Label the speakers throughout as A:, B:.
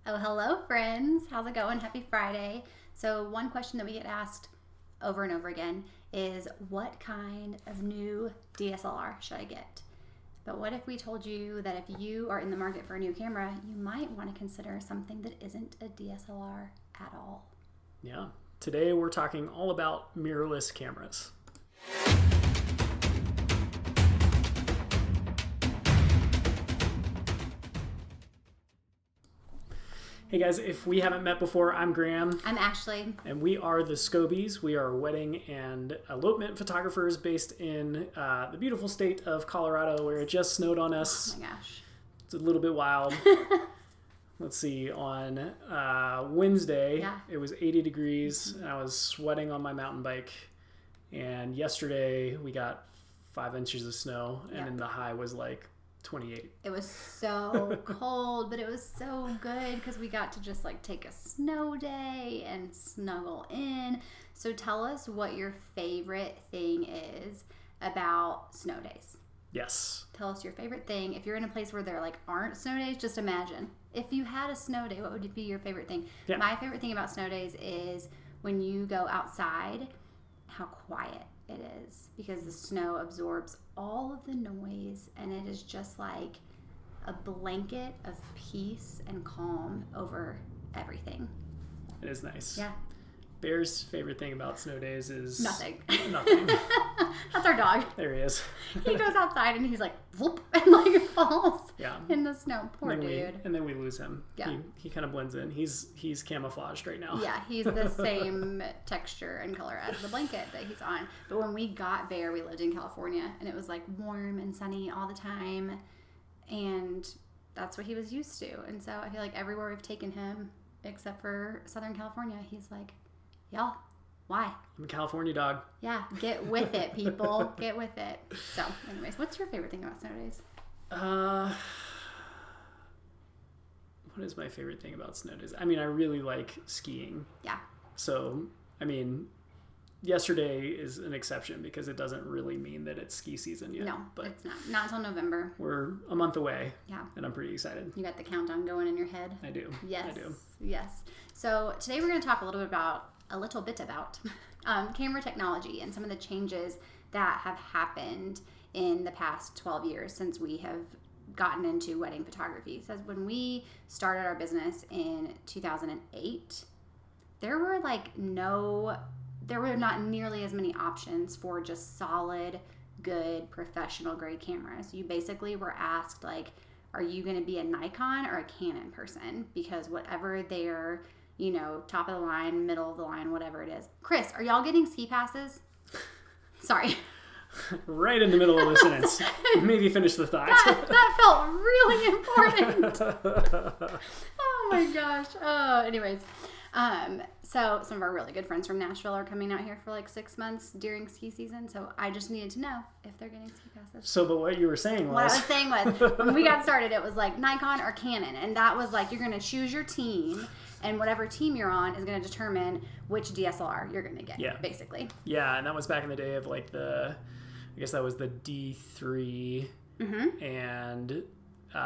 A: Oh, hello, friends. How's it going? Happy Friday. So one question that we get asked over and over again is, what kind of new DSLR should I get? But what if we told you that if you are in the market for a new camera, you might want to consider something that isn't a DSLR at all?
B: Yeah. Today we're talking all about mirrorless cameras. Hey guys, if we haven't met before, I'm Graham.
A: I'm Ashley.
B: And we are the Scobies. We are wedding and elopement photographers based in the beautiful state of Colorado, where it just snowed on us.
A: Oh my gosh.
B: It's a little bit wild. Let's see, on Wednesday, It was 80 degrees, and I was sweating on my mountain bike. And yesterday, we got 5 inches of snow, and then the high was like 28.
A: It was so cold, but it was so good because we got to just like take a snow day and snuggle in. So tell us what your favorite thing is about snow days.
B: Yes.
A: Tell us your favorite thing. If you're in a place where there like aren't snow days, just imagine. If you had a snow day, what would be your favorite thing?
B: Yeah.
A: My favorite thing about snow days is when you go outside, how quiet it is, because the snow absorbs all of the noise and it is just like a blanket of peace and calm over everything.
B: It is nice.
A: Yeah.
B: Bear's favorite thing about snow days is
A: nothing.
B: Nothing.
A: That's our dog.
B: There he is.
A: He goes outside and he's like whoop and like falls in the snow. Poor dude.
B: And then we lose him.
A: Yeah.
B: He kind of blends in. He's camouflaged right now.
A: Yeah, he's the same texture and color as the blanket that he's on. But when we got Bear, we lived in California and it was like warm and sunny all the time, and that's what he was used to. And so I feel like everywhere we've taken him, except for Southern California, he's like, y'all, why?
B: I'm a California dog.
A: Yeah, get with it, people. Get with it. So, anyways, what's your favorite thing about snow days?
B: What is my favorite thing about snow days? I mean, I really like skiing.
A: Yeah.
B: So, I mean, yesterday is an exception because it doesn't really mean that it's ski season yet.
A: No, but it's not. Not until November.
B: We're a month away.
A: Yeah.
B: And I'm pretty excited.
A: You got the countdown going in your head?
B: I do.
A: Yes.
B: I do.
A: Yes. So today we're going to talk a little bit about camera technology and some of the changes that have happened in the past 12 years since we have gotten into wedding photography. So when we started our business in 2008, there were not nearly as many options for just solid, good, professional grade cameras. You basically were asked, like, are you going to be a Nikon or a Canon person? Because whatever their, top of the line, middle of the line, whatever it is. Chris, are y'all getting ski passes? Sorry.
B: Right in the middle of the sentence. Maybe finish the thought.
A: That felt really important. Oh my gosh. Anyways. So some of our really good friends from Nashville are coming out here for like 6 months during ski season. So I just needed to know if they're getting ski passes.
B: So, but what you were saying was...
A: What I was saying was, when we got started, it was like Nikon or Canon. And that was like, you're going to choose your team. And whatever team you're on is going to determine which DSLR you're going to get, basically.
B: Yeah, and that was back in the day of like I guess that was the D3. Mm-hmm. And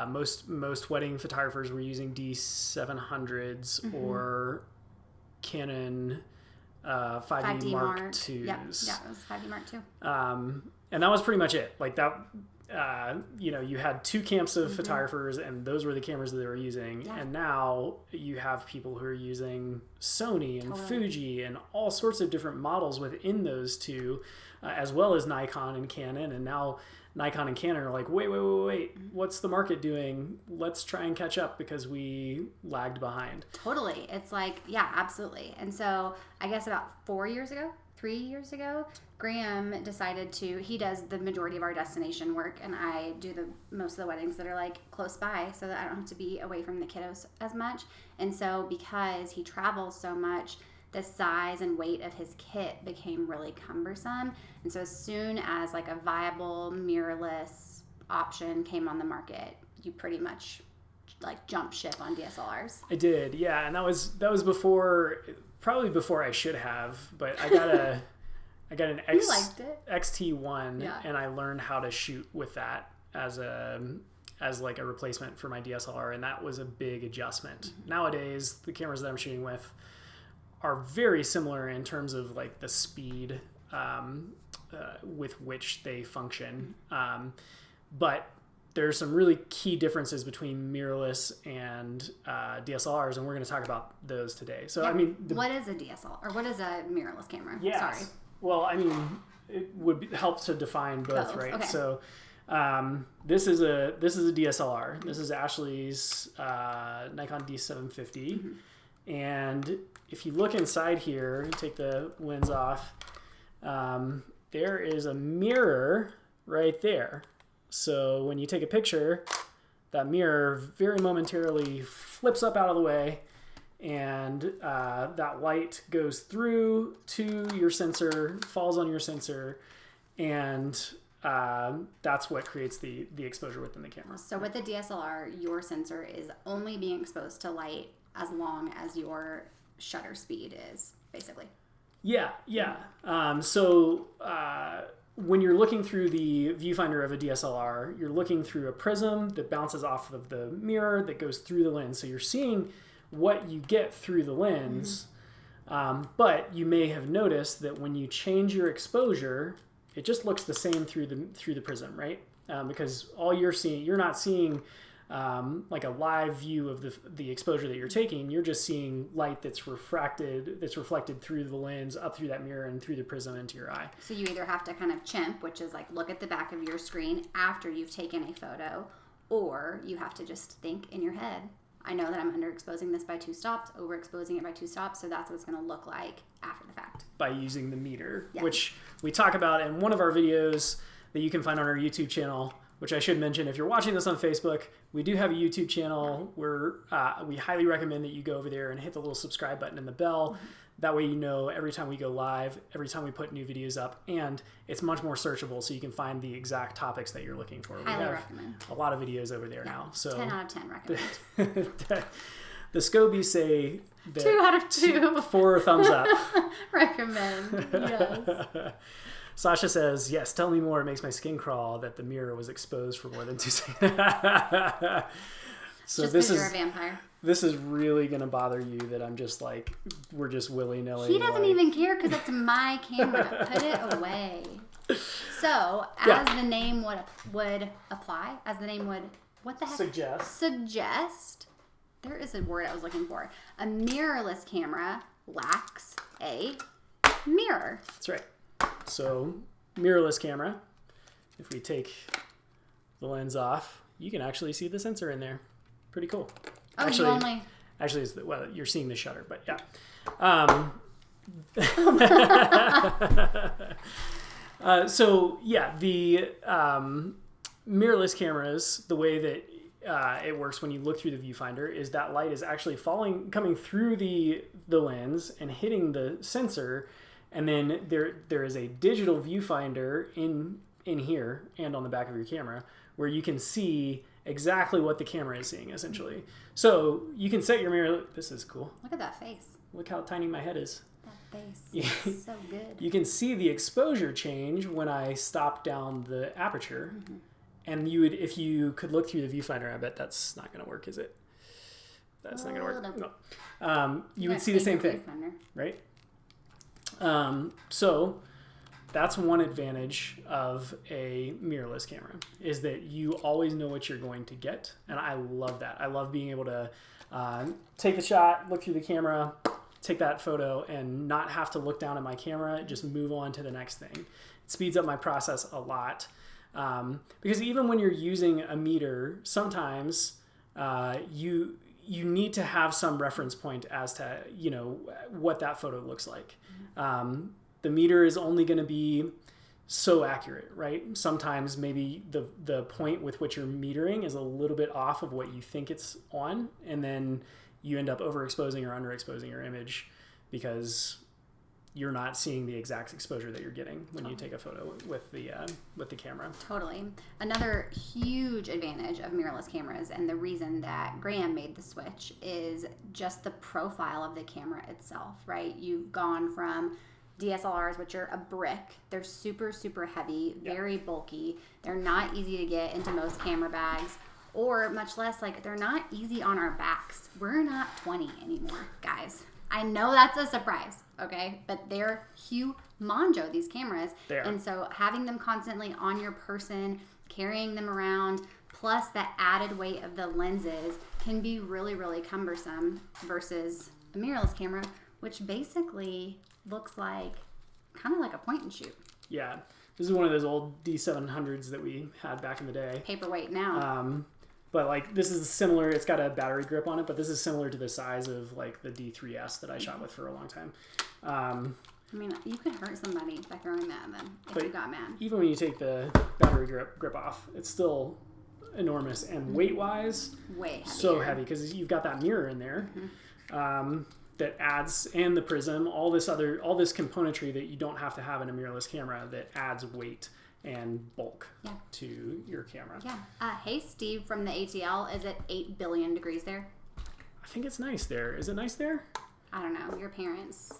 B: most wedding photographers were using D700s or Canon 5D Mark IIs.
A: Yeah, it was 5D Mark II.
B: And that was pretty much it. Like that, you had two camps of photographers, and those were the cameras that they were using. Yeah. And now you have people who are using Sony and Fuji and all sorts of different models within those two, as well as Nikon and Canon. And now Nikon and Canon are like, wait, what's the market doing? Let's try and catch up because we lagged behind.
A: Totally. It's like, yeah, absolutely. And so I guess about 3 years ago, Graham decided he does the majority of our destination work, and I do most of the weddings that are like close by so that I don't have to be away from the kiddos as much. And so because he travels so much, the size and weight of his kit became really cumbersome. And so as soon as like a viable mirrorless option came on the market, you pretty much like jump ship on DSLRs.
B: I did, yeah. And that was probably before I should have, but I got an XT1 and I learned how to shoot with that as a as like a replacement for my DSLR, and that was a big adjustment. Nowadays, the cameras that I'm shooting with are very similar in terms of like the speed with which they function. But there's some really key differences between mirrorless and DSLRs, and we're going to talk about those today. So, I mean...
A: what is a DSLR? Or what is a mirrorless camera?
B: Yes.
A: Sorry.
B: Well, I mean, it would help to define both, right?
A: Okay.
B: So, this is a DSLR. This is Ashley's Nikon D750. And if you look inside here, take the lens off, there is a mirror right there. So when you take a picture, that mirror very momentarily flips up out of the way, and that light goes through to your sensor, falls on your sensor, and that's what creates the exposure within the camera.
A: So with the DSLR, your sensor is only being exposed to light as long as your shutter speed is, basically.
B: Yeah. When you're looking through the viewfinder of a DSLR, you're looking through a prism that bounces off of the mirror that goes through the lens. So you're seeing what you get through the lens, but you may have noticed that when you change your exposure, it just looks the same through the prism, right? Because all you're not seeing like a live view of the exposure that you're taking. You're just seeing light that's reflected through the lens, up through that mirror, and through the prism into your eye.
A: So you either have to kind of chimp, which is like look at the back of your screen after you've taken a photo, or you have to just think in your head, I know that I'm underexposing this by 2 stops, overexposing it by 2 stops, so that's what it's going to look like after the fact.
B: By using the meter, which we talk about in one of our videos that you can find on our YouTube channel, which I should mention, if you're watching this on Facebook, we do have a YouTube channel where we highly recommend that you go over there and hit the little subscribe button and the bell. That way you know every time we go live, every time we put new videos up, and it's much more searchable so you can find the exact topics that you're looking for.
A: Highly
B: we have
A: recommend.
B: A lot of videos over there now. So
A: 10 out of 10 recommend.
B: The Scobies say that
A: 2 out of 2.
B: 4 thumbs up.
A: Recommend, yes.
B: Sasha says, yes, tell me more. It makes my skin crawl that the mirror was exposed for more than 2 seconds. So
A: just
B: this is
A: you're a vampire.
B: This is really going to bother you that I'm just like, we're just willy-nilly.
A: He doesn't even care because it's my camera. Put it away. So, as the name would apply, as the name would, what the heck? Suggest. There is a word I was looking for. A mirrorless camera lacks a mirror.
B: That's right. So, mirrorless camera, if we take the lens off, you can actually see the sensor in there. Pretty cool.
A: Oh,
B: actually, it's you're seeing the shutter, but yeah. The mirrorless cameras, the way that it works when you look through the viewfinder is that light is actually coming through the lens and hitting the sensor, and then there is a digital viewfinder in here and on the back of your camera where you can see exactly what the camera is seeing, essentially. So you can set your mirror. This is cool.
A: Look at that face.
B: Look how tiny my head is.
A: That face is so good.
B: You can see the exposure change when I stop down the aperture. Mm-hmm. And if you could look through the viewfinder, I bet that's not going to work, is it? That's not going to work. No. You would see the same thing, right? So that's one advantage of a mirrorless camera, is that you always know what you're going to get. And I love that. I love being able to take the shot, look through the camera, take that photo, and not have to look down at my camera, just move on to the next thing. It speeds up my process a lot. Because even when you're using a meter, sometimes you need to have some reference point as to what that photo looks like. The meter is only going to be so accurate, right? Sometimes maybe the point with which you're metering is a little bit off of what you think it's on, and then you end up overexposing or underexposing your image because you're not seeing the exact exposure that you're getting when you take a photo with the camera. Totally.
A: Another huge advantage of mirrorless cameras, and the reason that Graham made the switch, is just the profile of the camera itself, right? You've gone from DSLRs, which are a brick. They're super, super heavy, very bulky. They're not easy to get into most camera bags. or much less, like, they're not easy on our backs. We're not 20 anymore, guys. I know that's a surprise, okay? But they're humongo, these cameras.
B: They are.
A: And so having them constantly on your person, carrying them around, plus the added weight of the lenses can be really, really cumbersome versus a mirrorless camera, which basically looks like kind of like a point and shoot.
B: Yeah. This is one of those old D700s that we had back in the day.
A: Paperweight now.
B: But like this is similar. It's got a battery grip on it, but this is similar to the size of like the D3S that I shot with for a long time.
A: I mean, you could hurt somebody by throwing that at them if you got mad.
B: Even when you take the battery grip off, it's still enormous, and weight-wise,
A: way heavier.
B: So heavy because you've got that mirror in there that adds, and the prism, all this componentry that you don't have to have in a mirrorless camera that adds weight and bulk to your camera.
A: Yeah. Hey, Steve from the ATL, is it 8 billion degrees there?
B: I think it's nice there. Is it nice there?
A: I don't know. Your parents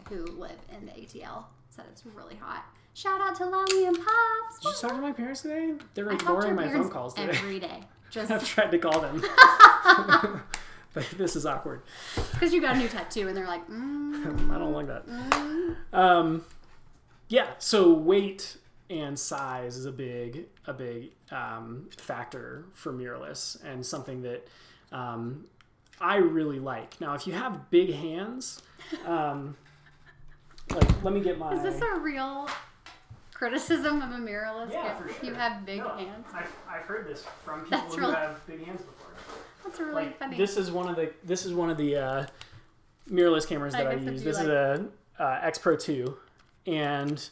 A: who live in the ATL said it's really hot. Shout out to Lolly and Pops.
B: Did you talk to my parents today? They're ignoring my phone calls today.
A: Every day.
B: I've tried to call them. But this is awkward.
A: Because you got a new tattoo and they're like,
B: I don't like that. Yeah, so weight and size is a big factor for mirrorless, and something that I really like. Now, if you have big hands, like let me get my...
A: Is this a real criticism of a mirrorless?
B: Yeah, for sure.
A: You have big hands.
B: I've heard this from people who have big hands before.
A: That's really funny.
B: This is one of the mirrorless cameras that I use. This is a X Pro 2, and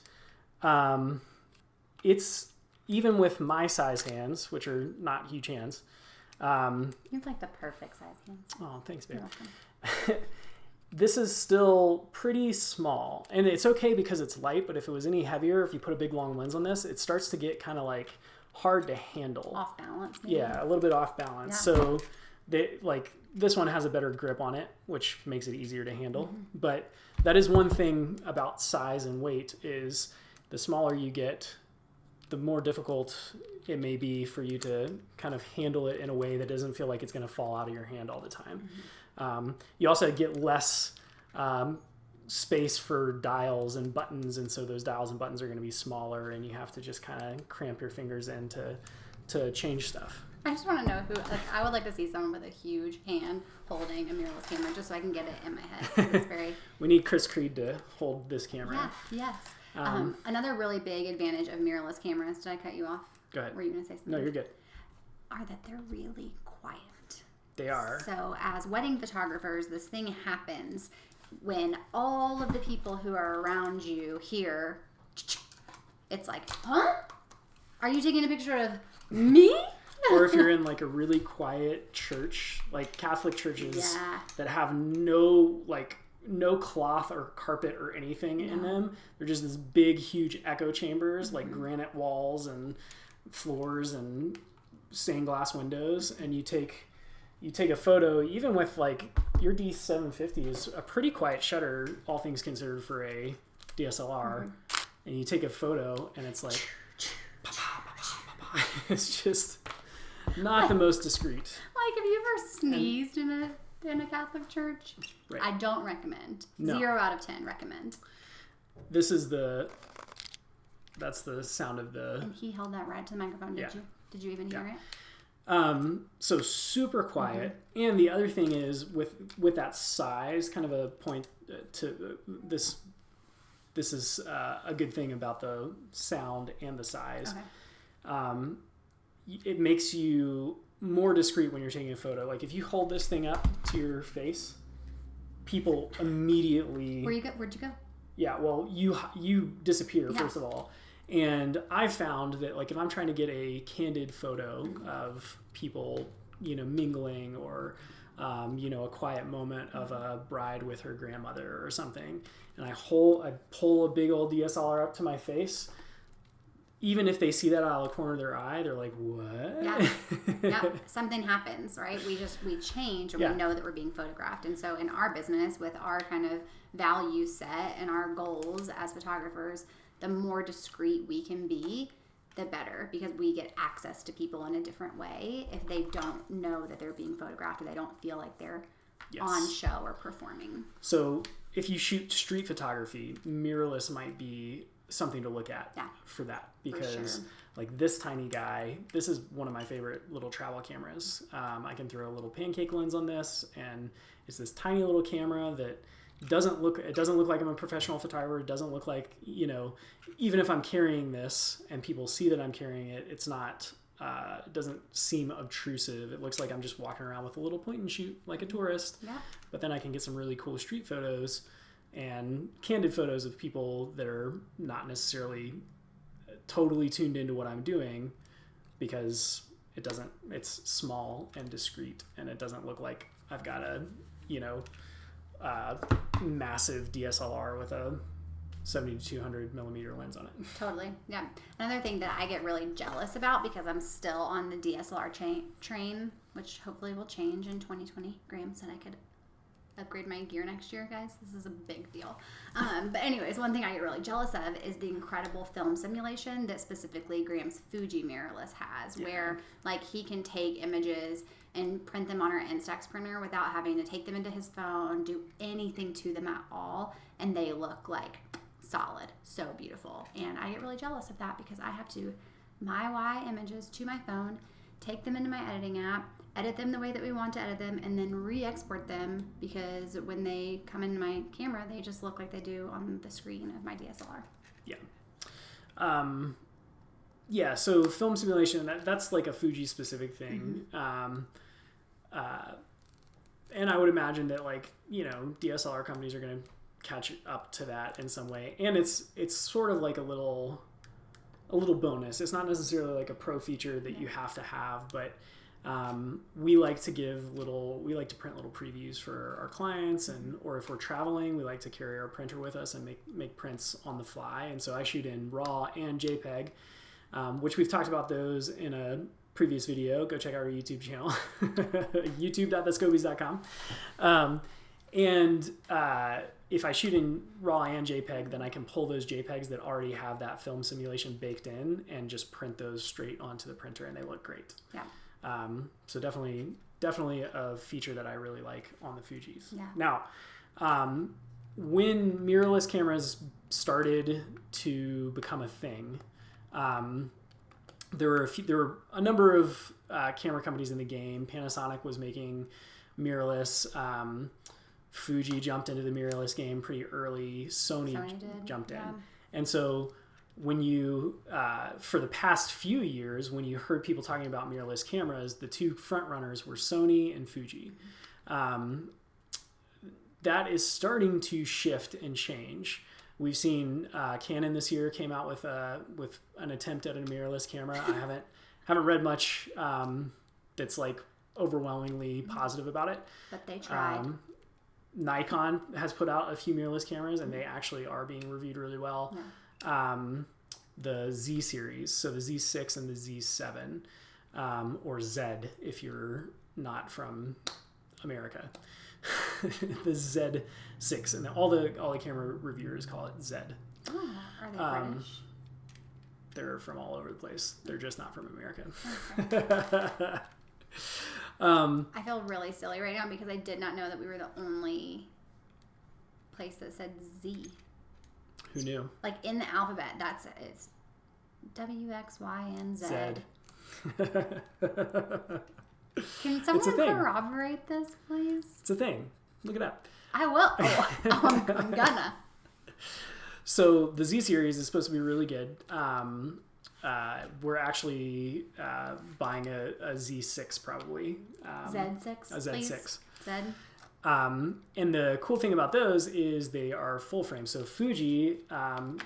B: it's even with my size hands, which are not huge hands.
A: You have like the perfect size hands.
B: Oh, thanks, babe. This is still pretty small, and it's okay because it's light. But if it was any heavier, if you put a big long lens on this, it starts to get kind of like hard to handle.
A: Off balance. Maybe.
B: Yeah, a little bit off balance. Yeah. So this one has a better grip on it, which makes it easier to handle. Mm-hmm. But that is one thing about size and weight is the smaller you get, the more difficult it may be for you to kind of handle it in a way that doesn't feel like it's going to fall out of your hand all the time. Mm-hmm. You also get less space for dials and buttons, and so those dials and buttons are going to be smaller, and you have to just kind of cramp your fingers in to change stuff.
A: I just want to know who, like, I would like to see someone with a huge hand holding a mirrorless camera just so I can get it in my head. It's very...
B: We need Chris Creed to hold this camera.
A: Yeah, yes. Another really big advantage of mirrorless cameras, did I cut you off?
B: Go ahead.
A: Were you going to say something?
B: No, you're good.
A: Are that they're really quiet.
B: They are.
A: So as wedding photographers, this thing happens when all of the people who are around you hear, it's like, huh? Are you taking a picture of me?
B: Or if you're in like a really quiet church, like Catholic churches that have no cloth or carpet or anything in them. They're just this big, huge echo chambers, like granite walls and floors and stained glass windows. And you take a photo, even with like your D750 is a pretty quiet shutter, all things considered, for a DSLR. And you take a photo and it's like, it's just not the most discreet. Like,
A: have you ever sneezed in a Catholic church? Right. I don't recommend. No. 0 out of 10 recommend.
B: This is that's the sound of the...
A: And he held that right to the microphone, did you? Did you even hear it?
B: So super quiet. And the other thing is with that size, kind of a point to this is a good thing about the sound and the size. Okay. It makes you more discreet when you're taking a photo. Like if you hold this thing up to your face, people immediately...
A: Where'd you go?
B: Yeah, well, you disappear, first of all. And I've found that like if I'm trying to get a candid photo of people, mingling, or a quiet moment of a bride with her grandmother or something, and I pull a big old DSLR up to my face, even if they see that out of the corner of their eye, they're like, what?
A: Yeah. Something happens, right? We change, and we know that we're being photographed. And so in our business, with our kind of value set and our goals as photographers, the more discreet we can be, the better, because we get access to people in a different way if they don't know that they're being photographed, or they don't feel like they're on show or performing.
B: So if you shoot street photography, mirrorless might be something to look at for that, because like this tiny guy, this is one of my favorite little travel cameras. I can throw a little pancake lens on this, and it's this tiny little camera that doesn't look like I'm a professional photographer. It doesn't look like, even if I'm carrying this and people see that I'm carrying it, it's not, it doesn't seem obtrusive. It looks like I'm just walking around with a little point and shoot like a tourist. Yeah. But then I can get some really cool street photos and candid photos of people that are not necessarily totally tuned into what I'm doing, because it's small and discreet, and it doesn't look like I've got a, massive dSLR with a 70 to 200 millimeter lens on it.
A: Totally. Yeah. Another thing that I get really jealous about, because I'm still on the DSLR train, which hopefully will change in 2020. Graham said I could upgrade my gear next year, guys. This is a big deal. But anyways, one thing I get really jealous of is the incredible film simulation that specifically Graham's Fuji mirrorless has, where like he can take images and print them on our Instax printer without having to take them into his phone, do anything to them at all, and they look like solid, so beautiful. And I get really jealous of that, because I have to MyY images to my phone, take them into my editing app, edit them the way that we want to edit them, and then re-export them, because when they come into my camera, they just look like they do on the screen of my DSLR.
B: Yeah. So film simulation, that's like a Fuji specific thing. And I would imagine that DSLR companies are going to catch up to that in some way. And it's sort of like a little bonus. It's not necessarily like a pro feature that you have to have, but we like to print little previews for our clients, or if we're traveling, we like to carry our printer with us and make prints on the fly. And so I shoot in RAW and JPEG, which we've talked about those in a previous video. Go check out our YouTube channel, youtube.thescobies.com. If I shoot in RAW and JPEG, then I can pull those JPEGs that already have that film simulation baked in and just print those straight onto the printer, and they look great. Yeah. So definitely a feature that I really like on the Fujis. Yeah. Now, when mirrorless cameras started to become a thing, there were a number of camera companies in the game. Panasonic was making mirrorless. Fuji jumped into the mirrorless game pretty early. Sony jumped in. And so when you, for the past few years, when you heard people talking about mirrorless cameras, the two front runners were Sony and Fuji. That is starting to shift and change. We've seen Canon this year came out with an attempt at a mirrorless camera. I haven't read much that's like overwhelmingly positive about it.
A: But they tried.
B: Nikon has put out a few mirrorless cameras, and they actually are being reviewed really well. Yeah. The Z series, so the Z6 and the Z7, or Z if you're not from America. The Z6, and all the camera reviewers call it Z.
A: Oh, are they British?
B: They're from all over the place. They're just not from America.
A: Okay. I feel really silly right now, because I did not know that we were the only place that said Z.
B: Who knew?
A: Like in the alphabet, it's W, X, Y, and Z. Can someone corroborate this, please?
B: It's a thing. Look it up.
A: I will. I'm gonna.
B: So the Z series is supposed to be really good. We're actually buying a Z6 probably.
A: Z6,
B: a Z6.
A: Z.
B: And the cool thing about those is they are full frame. So Fuji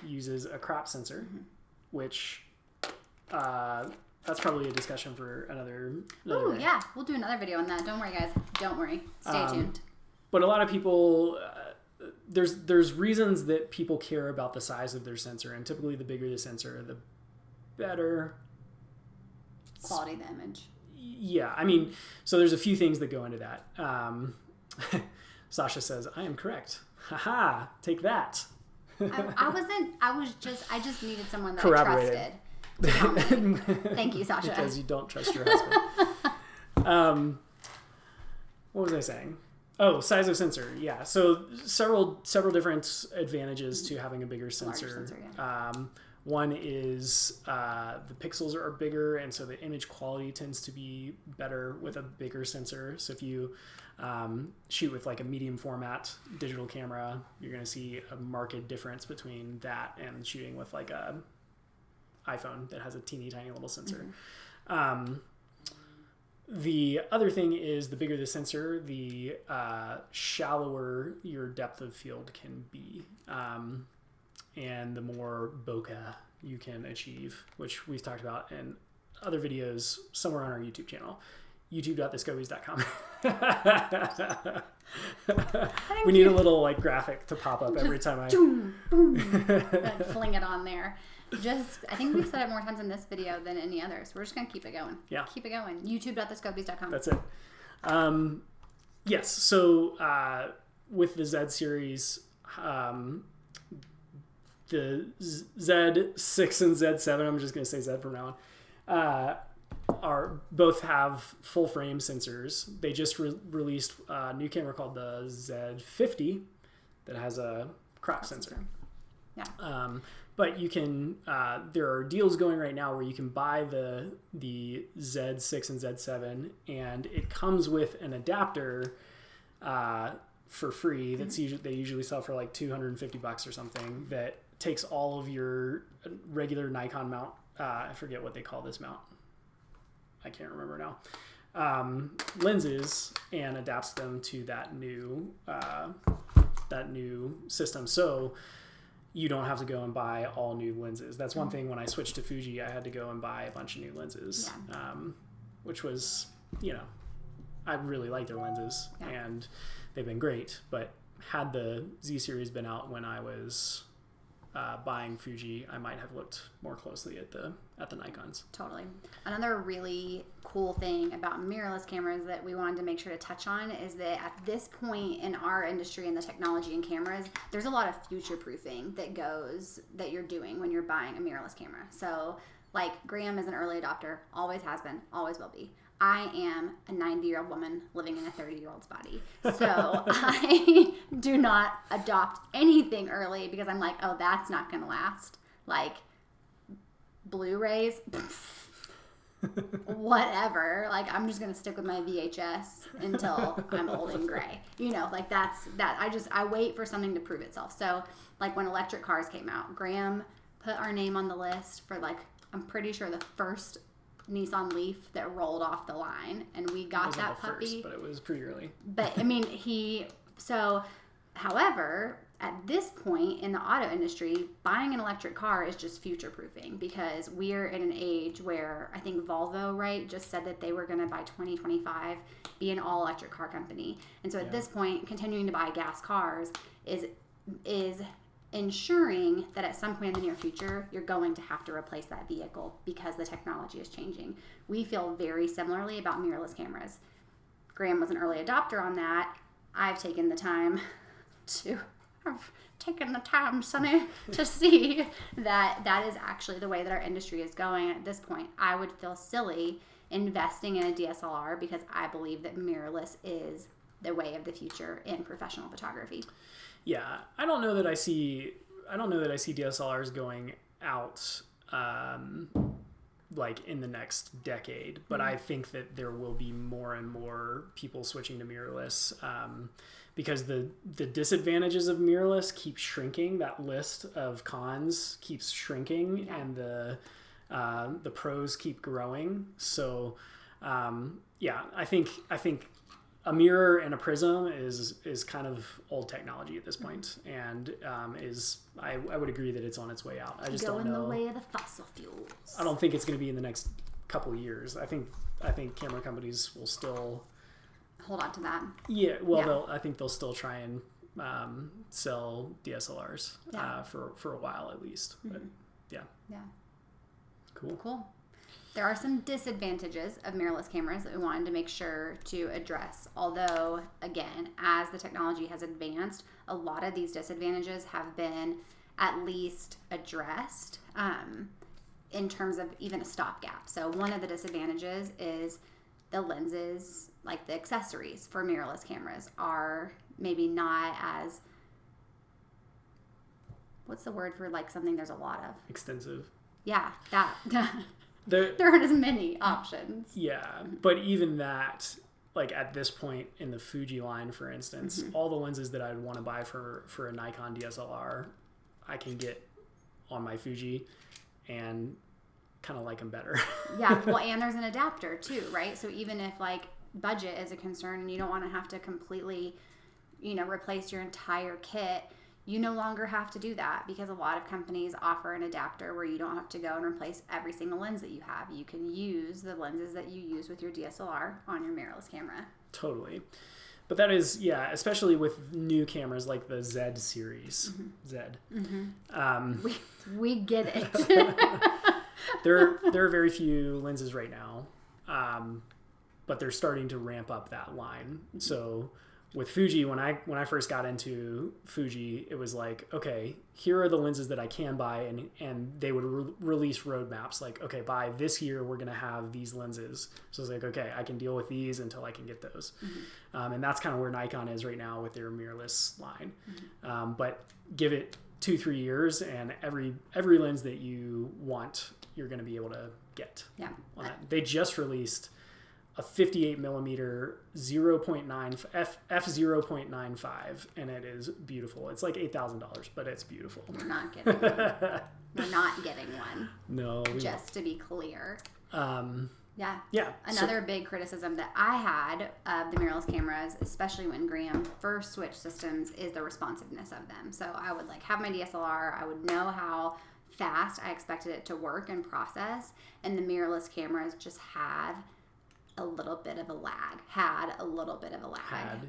B: uses a crop sensor, which that's probably a discussion for another day.
A: Yeah. We'll do another video on that. Don't worry, guys. Don't worry. Stay tuned.
B: But a lot of people, there's reasons that people care about the size of their sensor, and typically the bigger the sensor, the better
A: quality of the image.
B: Yeah, I mean, so there's a few things that go into that. Sasha says, I am correct. Haha, take that.
A: I just needed someone that I trusted. Thank you, Sasha.
B: Because you don't trust your husband. What was I saying? Oh, size of sensor. Yeah. So several different advantages to having a bigger sensor. One is the pixels are bigger, and so the image quality tends to be better with a bigger sensor. So if you shoot with like a medium format digital camera, you're going to see a marked difference between that and shooting with like a iPhone that has a teeny tiny little sensor. The other thing is the bigger the sensor, the shallower your depth of field can be. And the more bokeh you can achieve, which we've talked about in other videos somewhere on our YouTube channel, youtube.thescobies.com. We need a little like graphic to pop up every time I
A: fling it on there. I think we've said it more times in this video than any other, so we're just gonna keep it going.
B: Yeah,
A: keep it going. youtube.thescobies.com.
B: That's it. Yes. So with the Z series, the Z6 and Z7, I'm just going to say Z from now on, both have full frame sensors. They just released a new camera called the Z50 that has a crop sensor.
A: Yeah.
B: But you can, there are deals going right now where you can buy the Z6 and Z7, and it comes with an adapter for free. That's they usually sell for like $250 or something, that takes all of your regular Nikon mount. I forget what they call this mount. I can't remember now. Lenses, and adapts them to that new system. So you don't have to go and buy all new lenses. That's one thing. When I switched to Fuji, I had to go and buy a bunch of new lenses, which was, I really like their lenses, and they've been great. But had the Z series been out when I was buying Fuji, I might have looked more closely at the Nikons.
A: Totally. Another really cool thing about mirrorless cameras that we wanted to make sure to touch on is that at this point in our industry and the technology in cameras, there's a lot of future proofing that you're doing when you're buying a mirrorless camera. So like Graham is an early adopter, always has been, always will be. I am a 90-year-old woman living in a 30-year-old's body. So I do not adopt anything early because I'm like, oh, that's not going to last. Like Blu-rays, whatever. Like I'm just going to stick with my VHS until I'm old and gray. Like that's that. I wait for something to prove itself. So like when electric cars came out, Graham put our name on the list for like, I'm pretty sure the first Nissan Leaf that rolled off the line, and we got that puppy.
B: First, but it was pretty early.
A: But I mean, however, at this point in the auto industry, buying an electric car is just future proofing, because we're in an age where I think Volvo, right, just said that they were going to by 2025 be an all electric car company. And so at this point, continuing to buy gas cars is ensuring that at some point in the near future, you're going to have to replace that vehicle because the technology is changing. We feel very similarly about mirrorless cameras. Graham was an early adopter on that. I've taken the time, Sonny, to see that is actually the way that our industry is going. At this point, I would feel silly investing in a DSLR because I believe that mirrorless is the way of the future in professional photography.
B: Yeah, I don't know that I see DSLRs going out like in the next decade, but I think that there will be more and more people switching to mirrorless because the disadvantages of mirrorless keep shrinking. That list of cons keeps shrinking, and the pros keep growing. So I think a mirror and a prism is kind of old technology at this point, and I would agree that it's on its way out. I just don't know.
A: Go in the way of the fossil fuels.
B: I don't think it's going to be in the next couple of years. I think camera companies will still
A: hold on to that.
B: Yeah, well, I think they'll still try and sell DSLRs for a while at least. But yeah. Cool. There are some disadvantages of mirrorless cameras that we wanted to make sure to address. Although, again, as the technology has advanced, a lot of these disadvantages have been at least addressed.
A: in terms of even a stopgap. So one of the disadvantages is the lenses, like the accessories for mirrorless cameras, are maybe not as, what's the word for like something there's a lot of?
B: Extensive.
A: Yeah, that there aren't as many options.
B: Yeah, but even that, like at this point in the Fuji line, for instance, all the lenses that I'd want to buy for a Nikon DSLR, I can get on my Fuji and kind of like them better.
A: Yeah, well, and there's an adapter too, right? So even if like budget is a concern and you don't want to have to completely, replace your entire kit, you no longer have to do that, because a lot of companies offer an adapter where you don't have to go and replace every single lens that you have. You can use the lenses that you use with your DSLR on your mirrorless camera.
B: Totally. But that is, yeah, especially with new cameras like the Z series. Z.
A: We get it.
B: There are very few lenses right now, but they're starting to ramp up that line. So with Fuji, when I first got into Fuji, it was like, okay, here are the lenses that I can buy, and they would release roadmaps like, okay, by this year we're gonna have these lenses. So it's like, okay, I can deal with these until I can get those, and that's kind of where Nikon is right now with their mirrorless line. But give it 2-3 years, and every lens that you want, you're gonna be able to get.
A: Yeah.
B: On that. They just released a 58 millimeter 0.9 f0.95, and it is beautiful. It's like $8,000, but it's beautiful.
A: We're not getting one. We're not getting one.
B: No.
A: Just to be clear. Yeah.
B: Yeah.
A: Another big criticism that I had of the mirrorless cameras, especially when Graham first switched systems, is the responsiveness of them. So I would have my DSLR. I would know how fast I expected it to work and process, and the mirrorless cameras just had a little bit of a lag.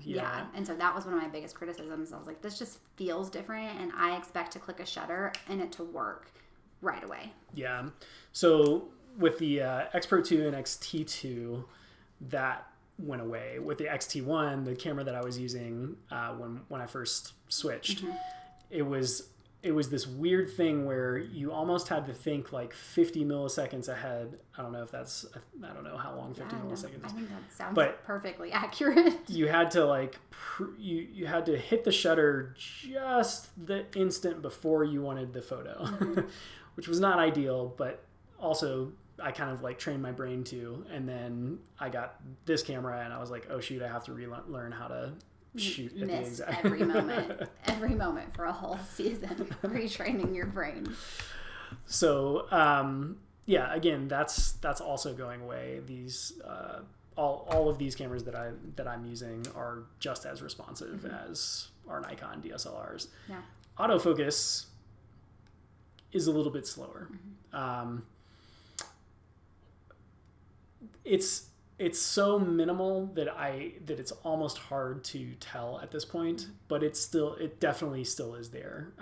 A: Yeah. And so that was one of my biggest criticisms. I was like, this just feels different, and I expect to click a shutter and it to work right away.
B: Yeah. So with the X Pro 2 and XT2, that went away. With the XT1, the camera that I was using when I first switched, it was this weird thing where you almost had to think like 50 milliseconds ahead. I don't know how long 50 milliseconds.
A: I think that sounds perfectly accurate.
B: You had to you had to hit the shutter just the instant before you wanted the photo, which was not ideal, but also I kind of trained my brain to. And then I got this camera and I was like, oh shoot, I have to relearn how to shoot at the exact
A: every moment for a whole season, retraining your brain.
B: So yeah, again, that's also going away. These all of these cameras that I'm using are just as responsive as our Nikon DSLRs.
A: Yeah.
B: Autofocus is a little bit slower. It's so minimal that it's almost hard to tell at this point, but it definitely still is there.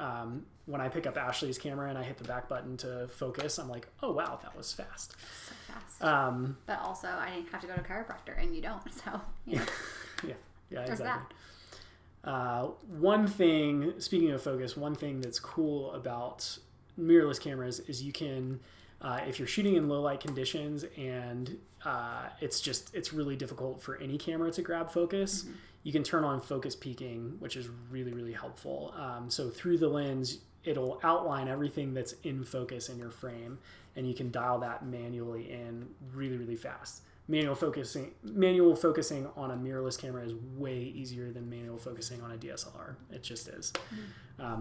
B: When I pick up Ashley's camera and I hit the back button to focus, I'm like, oh wow, that was fast.
A: So fast. But also I didn't have to go to a chiropractor, and you don't, so
B: yeah,
A: there's
B: exactly. One thing, speaking of focus, one thing that's cool about mirrorless cameras is you can, if you're shooting in low light conditions and it's really difficult for any camera to grab focus, you can turn on focus peaking, which is really, really helpful. So through the lens, it'll outline everything that's in focus in your frame, and you can dial that manually in really, really fast. Manual focusing on a mirrorless camera is way easier than manual focusing on a DSLR. It just is.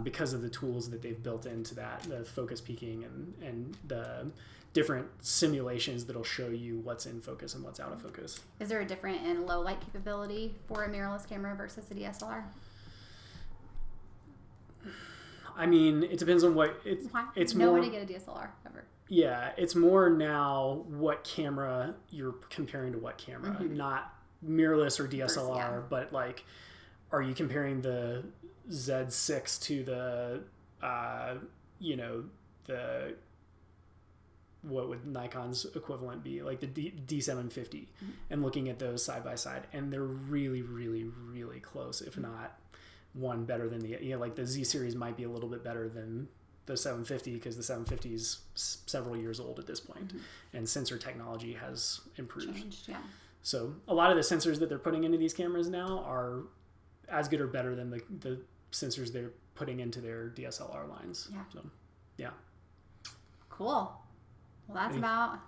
B: Because of the tools that they've built into that, the focus peaking and the different simulations that'll show you what's in focus and what's out of focus.
A: Is there a difference in low light capability for a mirrorless camera versus a DSLR?
B: I mean, it depends on what it's more.
A: Nobody get a DSLR ever.
B: Yeah, it's more now what camera you're comparing to what camera, not mirrorless or DSLR, but are you comparing the Z6 to the, what would Nikon's equivalent be, like the D750, and looking at those side by side, and they're really, really, really close, if not one better than the, like the Z series might be a little bit better than the 750 because the 750 is several years old at this point, and sensor technology has improved.
A: Changed, yeah.
B: So a lot of the sensors that they're putting into these cameras now are as good or better than the sensors they're putting into their DSLR lines.
A: Yeah.
B: So, yeah.
A: Cool. Well, that's about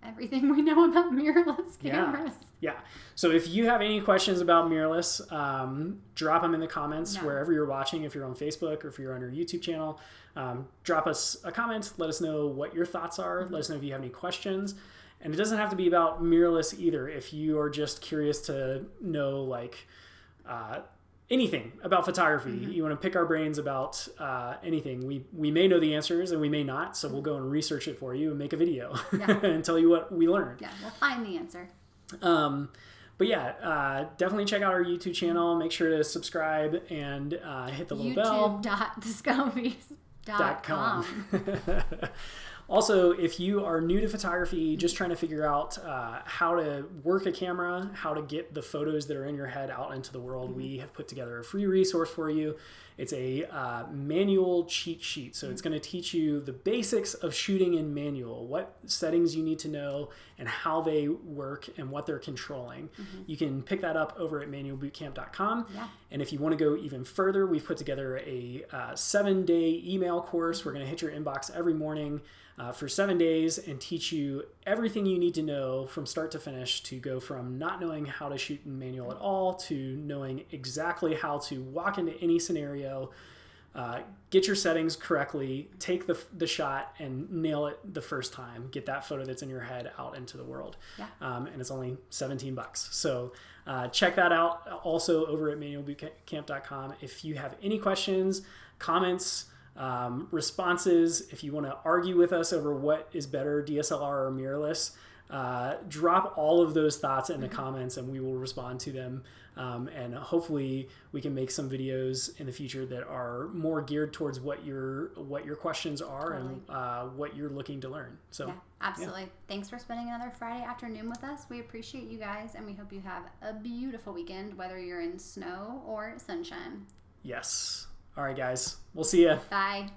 A: everything we know about mirrorless cameras.
B: Yeah. So if you have any questions about mirrorless, drop them in the comments wherever you're watching. If you're on Facebook or if you're on our YouTube channel, drop us a comment. Let us know what your thoughts are. Let us know if you have any questions. And it doesn't have to be about mirrorless either. If you are just curious to know like anything about photography, you want to pick our brains about anything, we may know the answers and we may not. So we'll go and research it for you and make a video and tell you what we learned.
A: Yeah, we'll find the answer.
B: But yeah, definitely check out our YouTube channel. Make sure to subscribe and hit the little bell.
A: YouTube.discoveries.com.
B: Also, if you are new to photography, just trying to figure out how to work a camera, how to get the photos that are in your head out into the world, we have put together a free resource for you. It's a manual cheat sheet. So it's going to teach you the basics of shooting in manual, what settings you need to know and how they work and what they're controlling. You can pick that up over at manualbootcamp.com.
A: Yeah.
B: And if you want to go even further, we've put together a 7-day email course. We're going to hit your inbox every morning for 7 days and teach you everything you need to know from start to finish to go from not knowing how to shoot in manual at all to knowing exactly how to walk into any scenario, get your settings correctly, take the shot and nail it the first time, get that photo that's in your head out into the world.
A: Yeah.
B: And it's only $17. So check that out also over at manualbootcamp.com. If you have any questions, comments, responses, if you want to argue with us over what is better, DSLR or mirrorless, drop all of those thoughts in the comments and we will respond to them. And hopefully we can make some videos in the future that are more geared towards what your questions are and what you're looking to learn. So
A: yeah, absolutely. Thanks for spending another Friday afternoon with us. We appreciate you guys and we hope you have a beautiful weekend, whether you're in snow or sunshine.
B: Yes. All right, guys. We'll see ya.
A: Bye.